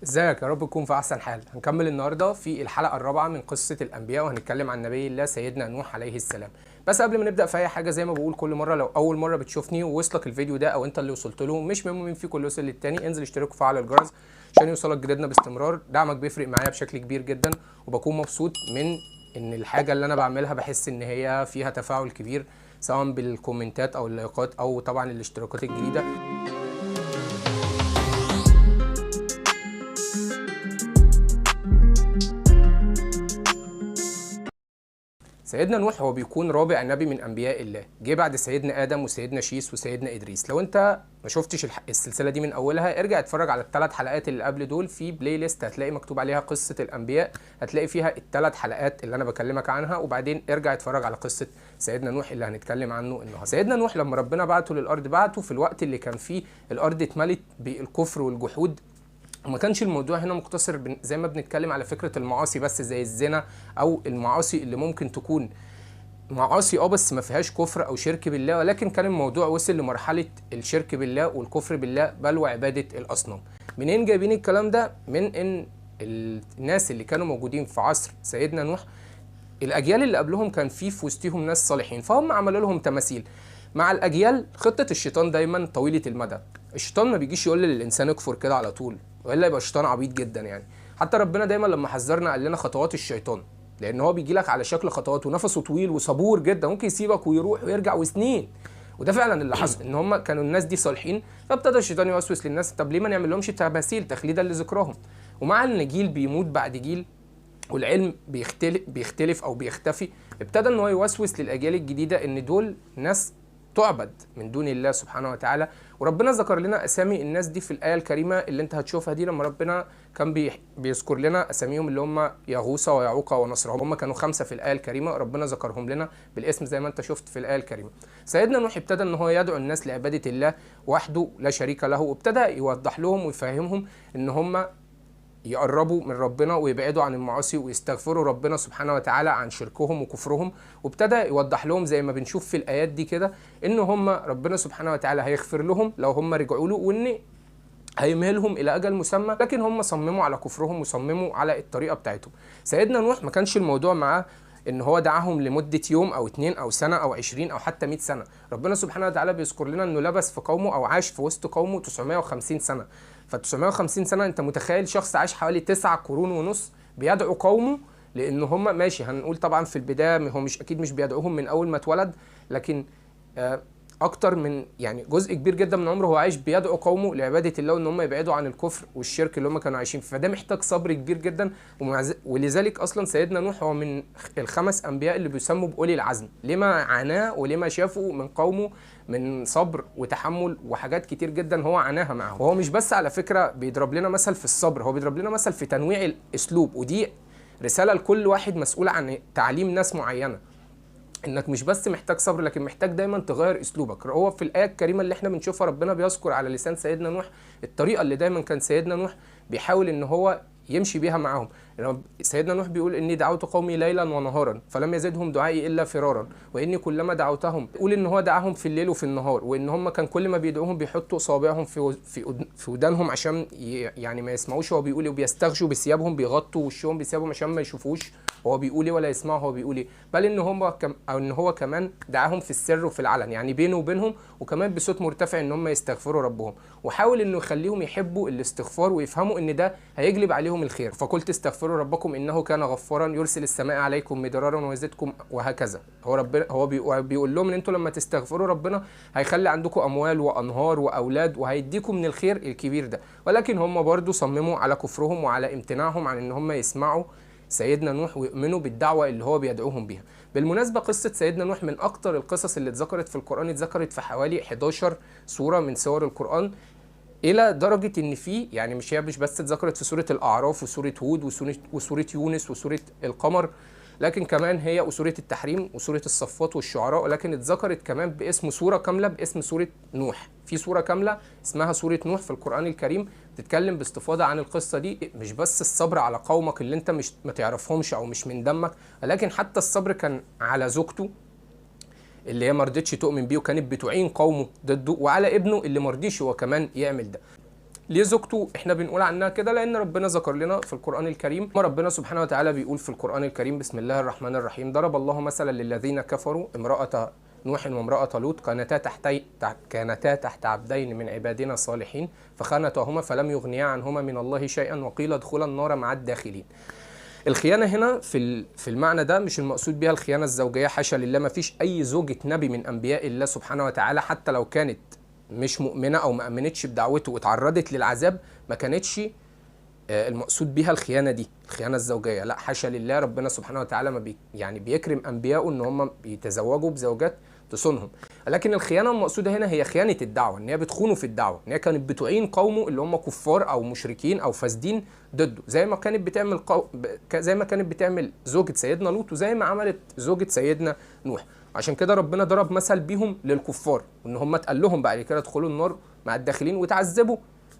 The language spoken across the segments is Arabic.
ازيك؟ يا رب تكون في احسن حال. هنكمل النهارده في الحلقه الرابعه من قصه الانبياء، وهنتكلم عن نبي الله سيدنا نوح عليه السلام. بس قبل ما نبدا في اي حاجه، زي ما بقول كل مره، لو اول مره بتشوفني ووصلك الفيديو ده او انت اللي وصلت له، مش مهم مين فيكم اللي وصل للتاني، انزل اشترك وفعل الجرس عشان يوصلك جديدنا باستمرار. دعمك بيفرق معايا بشكل كبير جدا، وبكون مبسوط من ان الحاجه اللي انا بعملها بحس ان هي فيها تفاعل كبير، سواء بالكومنتات او اللايكات او طبعا الاشتراكات الجديده. سيدنا نوح هو بيكون رابع نبي من انبياء الله، جه بعد سيدنا ادم وسيدنا شيس وسيدنا ادريس. لو انت ما شفتش السلسله دي من اولها، ارجع اتفرج على الثلاث حلقات اللي قبل دول في بلاي ليست، هتلاقي مكتوب عليها قصه الانبياء، هتلاقي فيها الثلاث حلقات اللي انا بكلمك عنها، وبعدين ارجع اتفرج على قصه سيدنا نوح اللي هنتكلم عنه النهارده. سيدنا نوح لما ربنا بعته للارض، بعته في الوقت اللي كان فيه الارض اتملت بالكفر والجحود. وما كانش الموضوع هنا مقتصر زي ما بنتكلم على فكره المعاصي بس، زي الزنا او المعاصي اللي ممكن تكون معاصي بس ما فيهاش كفر او شرك بالله، ولكن كان الموضوع وصل لمرحله الشرك بالله والكفر بالله، بل وعباده الاصنام. منين جايبين الكلام ده؟ من ان الناس اللي كانوا موجودين في عصر سيدنا نوح، الاجيال اللي قبلهم كان في وسطهم ناس صالحين، فهم عملوا لهم تماثيل. مع الاجيال خطه الشيطان دايما طويله المدى، الشيطان ما بيجيش يقول للانسان اكفر كده على طول، والا يبقى الشيطان عبيط جدا يعني. حتى ربنا دايما لما حذرنا قال لنا خطوات الشيطان، لان هو بيجي لك على شكل خطوات، ونفسه طويل وصبور جدا، ممكن يسيبك ويروح ويرجع وسنين. وده فعلا اللي حصل، ان هم كانوا الناس دي صالحين، فابتدى الشيطان يوسوس للناس، طب ليه ما نعمل لهمش تماثيل تخليدا لذكرهم؟ ومع ان جيل بيموت بعد جيل والعلم بيختلف او بيختفي، ابتدى ان هو يوسوس للاجيال الجديده ان دول ناس تعبد من دون الله سبحانه وتعالى. وربنا ذكر لنا اسامي الناس دي في الايه الكريمه اللي انت هتشوفها دي، لما ربنا كان بيذكر لنا اساميهم اللي هم يغوث ويعوق ونصر. هم كانوا 5 في الايه الكريمه، ربنا ذكرهم لنا بالاسم زي ما انت شفت في الايه الكريمه. سيدنا نوح ابتدى ان هو يدعو الناس لعباده الله وحده لا شريك له، وابتدى يوضح لهم ويفهمهم ان هم يقربوا من ربنا ويبعدوا عن المعاصي ويستغفروا ربنا سبحانه وتعالى عن شركهم وكفرهم. وابتدى يوضح لهم زي ما بنشوف في الايات دي كده، ان هم ربنا سبحانه وتعالى هيغفر لهم لو هم رجعوا له، وان هيمهلهم الى اجل مسمى، لكن هم صمموا على كفرهم وصمموا على الطريقه بتاعتهم. سيدنا نوح ما كانش الموضوع معاه ان هو دعاهم لمده يوم او 2 او سنه او 20 او حتى 100 سنه. ربنا سبحانه وتعالى بيذكر لنا انه لبس في قومه او عاش في وسط قومه 950 سنه. ف 950 سنه، انت متخيل شخص عاش حوالي 9 قرون ونص بيدعو قومه؟ لان هم ماشي، هنقول طبعا في البدايه هو مش اكيد مش بيدعوهم من اول ما اتولد، لكن اكتر من يعني جزء كبير جدا من عمره هو عايش بيدعو قومه لعباده الله، وان هم يبعدوا عن الكفر والشرك اللي هم كانوا عايشين فيه. فده محتاج صبر كبير جدا، ولذلك اصلا سيدنا نوح هو من ال5 انبياء اللي بيسموا باولي العزم، لما عاناه ولما شافوا من قومه من صبر وتحمل وحاجات كتير جدا هو عاناها معاهم. وهو مش بس على فكره بيضرب لنا مثل في الصبر، هو بيضرب لنا مثل في تنويع الاسلوب، ودي رساله لكل واحد مسؤول عن تعليم ناس معينه، انك مش بس محتاج صبر، لكن محتاج دايما تغير اسلوبك. هو في الايه الكريمه اللي احنا بنشوفها ربنا بيذكر على لسان سيدنا نوح الطريقه اللي دايما كان سيدنا نوح بيحاول ان هو يمشي بيها معاهم. يعني سيدنا نوح بيقول اني دعوت قومي ليلا ونهارا فلم يزدهم دعائي الا فرارا، واني كلما دعوتهم، يقول ان هو دعاهم في الليل وفي النهار، وان هم كان كل ما بيدعوهم بيحطوا اصابعهم في ودانهم عشان يعني ما يسمعوش هو بيقول ايه، وبيستغشوا بثيابهم، بيغطوا وشهم بثيابهم عشان ما يشوفوش هو بيقول ايه ولا يسمعوا هو بيقول ايه. بل ان هم او ان هو كمان دعاهم في السر وفي العلن، يعني بينه وبينهم، وكمان بصوت مرتفع ان هم يستغفروا ربهم، وحاول انه يخليهم يحبوا الاستغفار ويفهموا ان ده هيجلب عليهم الخير. فقلت استغفروا ربكم انه كان غفارا يرسل السماء عليكم مدرارا ويزيدكم، وهكذا. هو ربنا هو بيقول لهم ان انتوا لما تستغفروا ربنا هيخلي عندكم اموال وانهار واولاد وهيديكم من الخير الكبير ده. ولكن هم برضو صمموا على كفرهم وعلى امتناعهم عن ان هم يسمعوا سيدنا نوح ويؤمنوا بالدعوه اللي هو بيدعوهم بيها. بالمناسبه قصه سيدنا نوح من اكتر القصص اللي اتذكرت في القران، اتذكرت في حوالي 11 سوره من سور القران، الى درجه ان في يعني مش بس اتذكرت في سوره الاعراف وسوره هود وسوره يونس وسوره القمر، لكن كمان هي وسوره التحريم وسوره الصفات والشعراء، ولكن اتذكرت كمان باسم سوره كامله باسم سوره نوح. في سوره كامله اسمها سوره نوح في القران الكريم بتتكلم باستفاضه عن القصه دي، مش بس الصبر على قومك اللي انت مش ما تعرفهمش او مش من دمك، ولكن حتى الصبر كان على زوجته اللي هي ما رضتش تؤمن بيه وكانت بتعين قومه ضده، وعلى ابنه اللي ما رضيش هو كمان يعمل ده. ليه زوجته احنا بنقول عنها كده؟ لان ربنا ذكر لنا في القرآن الكريم، ما ربنا سبحانه وتعالى بيقول في القرآن الكريم: بسم الله الرحمن الرحيم، ضرب الله مثلا للذين كفروا امرأة نوح وامرأة لوط كانتا تحت عبدين من عبادنا الصالحين فخانتاهما فلم يغنيا عنهما من الله شيئا وقيل ادخلا النار مع الداخلين. الخيانة هنا في المعنى ده مش المقصود بها الخيانة الزوجية، حاشا لله، ما فيش أي زوجة نبي من أنبياء الله سبحانه وتعالى حتى لو كانت مش مؤمنة أو ما أمنتش بدعوته واتعرضت للعذاب ما كانتش المقصود بها الخيانة دي، الخيانة الزوجية، لا حاشا لله. ربنا سبحانه وتعالى ما يعني بيكرم أنبياءه إن هم بيتزوجوا بزوجات تصونهم. لكن الخيانة المقصودة هنا هي خيانة الدعوة، إن هي بتخونه في الدعوة، إن هي كانت بتعين قومه اللي هم كفار أو مشركين أو فاسدين ضده، زي ما كانت بتعمل زوجة سيدنا لوط وزي ما عملت زوجة سيدنا نوح. عشان كده ربنا ضرب مثل بيهم للكفار، وإن هم اتقال لهم بعد كده ادخلوا النار مع الداخلين وتعذبوا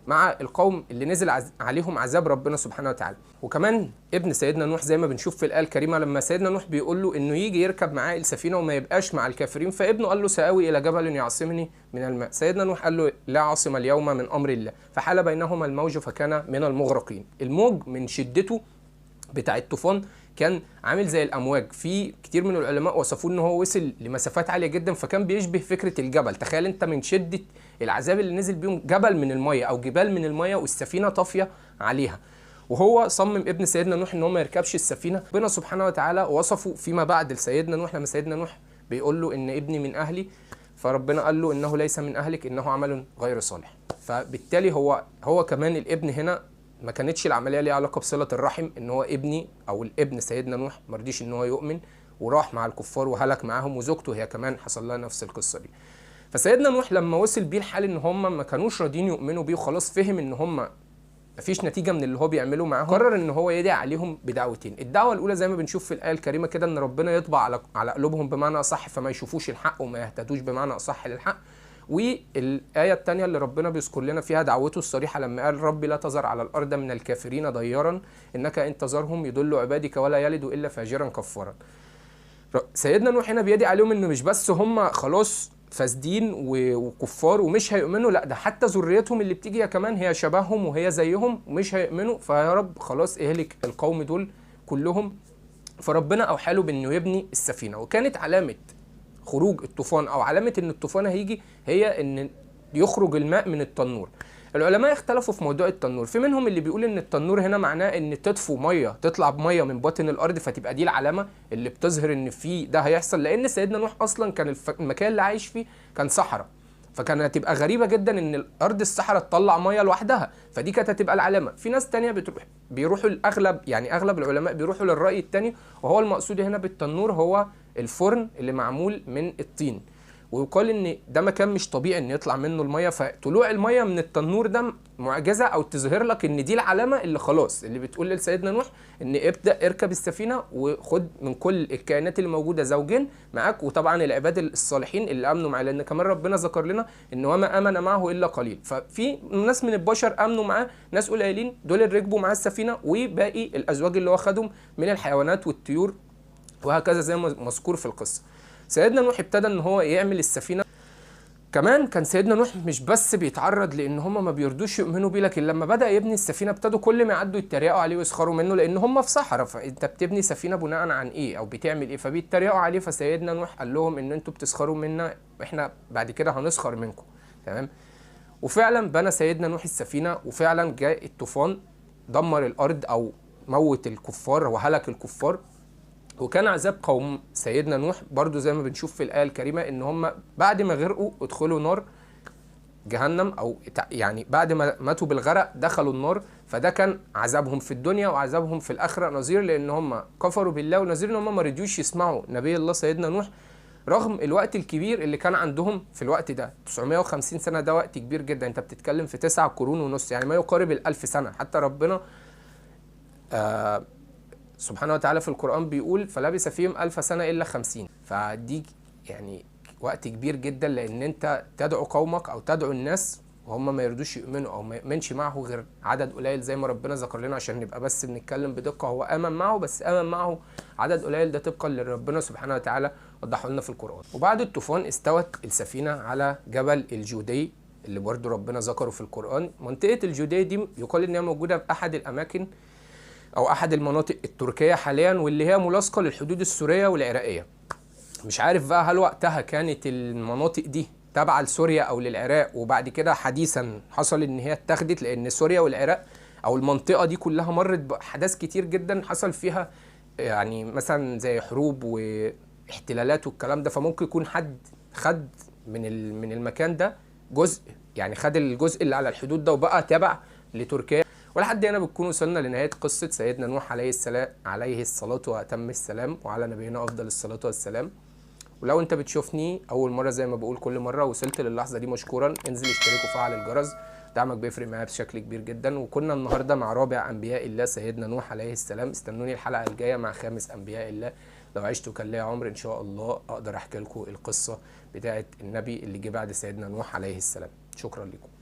مع القوم اللي نزل عليهم عذاب ربنا سبحانه وتعالى. وكمان ابن سيدنا نوح زي ما بنشوف في الآية الكريمة، لما سيدنا نوح بيقول له انه يجي يركب معاه السفينة وما يبقاش مع الكافرين، فابنه قال له سآوي إلى جبل يعصمني من الماء. سيدنا نوح قال له لا عاصم اليوم من أمر الله، فحال بينهما الموج فكان من المغرقين. الموج من شدته بتاع الطوفان كان عامل زي الامواج، في كتير من العلماء وصفوه ان هو وصل لمسافات عاليه جدا، فكان بيشبه فكره الجبل. تخيل انت من شده العذاب اللي نزل بيهم جبل من الميه او جبال من الميه والسفينه طافيه عليها. وهو صمم ابن سيدنا نوح ان هو ما يركبش السفينه. ربنا سبحانه وتعالى وصفه فيما بعد لسيدنا نوح لما سيدنا نوح بيقول له ان ابني من اهلي، فربنا قال له انه ليس من اهلك انه عمل غير صالح. فبالتالي هو كمان الابن هنا ما كانتش العمليه ليها علاقه بصله الرحم، ان هو ابني او الابن سيدنا نوح ما رضيش ان هو يؤمن وراح مع الكفار وهلك معاهم، وزوجته هي كمان حصل لها نفس القصه دي. فسيدنا نوح لما وصل بيه الحال ان هم ما كانوش راضيين يؤمنوا بيه وخلاص فهم ان هم مفيش نتيجه من اللي هو بيعمله معاهم، قرر ان هو يدعي عليهم بدعوتين. الدعوه الاولى زي ما بنشوف في الايه الكريمه كده ان ربنا يطبع على قلوبهم بمعنى اصح فما يشوفوش الحق وما يهتدوش بمعنى اصح للحق. والآية الثانية اللي ربنا بيذكر لنا فيها دعوته الصريحة لما قال ربي لا تذر على الأرض من الكافرين ديارا إنك إن تذرهم يضلوا عبادك ولا يلدوا إلا فاجرا كفارا. سيدنا نوح هنا بيدعي عليهم إنه مش بس هم خلاص فاسدين وكفار ومش هيؤمنوا، لا ده حتى ذريتهم اللي بتيجي كمان هي شبههم وهي زيهم ومش هيؤمنوا، فيا رب خلاص اهلك القوم دول كلهم. فربنا أوحى له بإنه يبني السفينة، وكانت علامة خروج الطوفان او علامه ان الطوفان هيجي هي ان يخرج الماء من التنور. العلماء اختلفوا في موضوع التنور، في منهم اللي بيقول ان التنور هنا معناه ان تطفو ميه، تطلع بميه من باطن الارض فتبقى دي العلامه اللي بتظهر ان في ده هيحصل، لان سيدنا نوح اصلا كان المكان اللي عايش فيه كان صحراء، فكانت هتبقى غريبه جدا ان الارض الصحراء تطلع ميه لوحدها، فدي كانت هتبقى العلامه. في ناس تانية بيروحوا الاغلب، يعني اغلب العلماء بيروحوا للراي الثاني، وهو المقصود هنا بالتنور هو الفرن اللي معمول من الطين، ويقال ان ده مكان مش طبيعي ان يطلع منه الميه، فطلوع الميه من التنور ده معجزه او تظهر لك ان دي العلامه اللي خلاص اللي بتقول لسيدنا نوح ان ابدا اركب السفينه وخد من كل الكائنات اللي موجوده زوجين معاك، وطبعا العباد الصالحين اللي امنوا معاه، لان كمان ربنا ذكر لنا ان وما امن معه الا قليل، ففي ناس من البشر امنوا معاه، ناس قليلين دول اللي ركبوا معاه السفينه، وباقي الازواج اللي هو خدهم من الحيوانات والطيور وهكذا زي ما مذكور في القصه. سيدنا نوح ابتدى ان هو يعمل السفينه. كمان كان سيدنا نوح مش بس بيتعرض لان هم ما بيردوش يؤمنوا بيه، لكن لما بدا يبني السفينه ابتدوا كل ما يعدوا يتريقوا عليه ويسخروا منه، لان هم في صحراء، فانت بتبني سفينه بناء عن ايه او بتعمل ايه؟ فبيتريقوا عليه. فسيدنا نوح قال لهم ان انتوا بتسخروا منا، احنا بعد كده هنسخر منكم، تمام؟ وفعلا بنى سيدنا نوح السفينه، وفعلا جاء الطوفان دمر الارض او موت الكفار وهلك الكفار. وكان عذاب قوم سيدنا نوح برضو زي ما بنشوف في الآية الكريمة ان هم بعد ما غرقوا ادخلوا نار جهنم، او يعني بعد ما ماتوا بالغرق دخلوا النار، فده كان عذابهم في الدنيا وعذابهم في الآخرة، نظير لان هم كفروا بالله ونظير ان هم ما رضيوش يسمعوا نبي الله سيدنا نوح رغم الوقت الكبير اللي كان عندهم في الوقت ده. 950 سنة ده وقت كبير جدا، انت بتتكلم في 9 قرون ونص، يعني ما يقارب ال1000 سنة. حتى ربنا سبحانه وتعالى في القرآن بيقول فلبث فيهم 1000 سنة إلا 50، فدي يعني وقت كبير جدا، لأن أنت تدعو قومك أو تدعو الناس وهم ما يردوش يؤمنوا أو ما يؤمنش معه غير عدد قليل زي ما ربنا ذكر لنا، عشان نبقى بس بنتكلم بدقة. هو آمن معه بس آمن معه عدد قليل، ده طبقا لربنا سبحانه وتعالى وضحه لنا في القرآن. وبعد الطوفان استوت السفينة على جبل الجودي اللي برضو ربنا ذكره في القرآن. منطقة الجودية دي يقال إنها موجودة في أحد الأماكن أو أحد المناطق التركية حاليا، واللي هي ملاصقة للحدود السورية والعراقية. مش عارف بقى هل وقتها كانت المناطق دي تابعة لسوريا أو للعراق، وبعد كده حديثا حصل إن هي اتاخدت، لأن سوريا والعراق أو المنطقة دي كلها مرت بأحداث كتير جدا حصل فيها يعني مثلا زي حروب واحتلالات والكلام ده. فممكن يكون حد خد من المكان ده جزء، يعني خد الجزء اللي على الحدود ده وبقى تابع لتركيا. ولحد هنا بنكون وصلنا لنهاية قصة سيدنا نوح عليه السلام، عليه الصلاة وأتم السلام، وعلى نبينا أفضل الصلاة والسلام. ولو انت بتشوفني اول مره زي ما بقول كل مره وصلت للحظه دي، مشكورا. انزل اشترك وفعل الجرس، دعمك بيفرق معايا بشكل كبير جدا. وكنا النهارده مع رابع انبياء الله سيدنا نوح عليه السلام. استنوني الحلقه الجايه مع خامس انبياء الله. لو عشت وكان ليا عمر ان شاء الله اقدر احكي لكم القصه بتاعه النبي اللي جه بعد سيدنا نوح عليه السلام. شكرا لكم.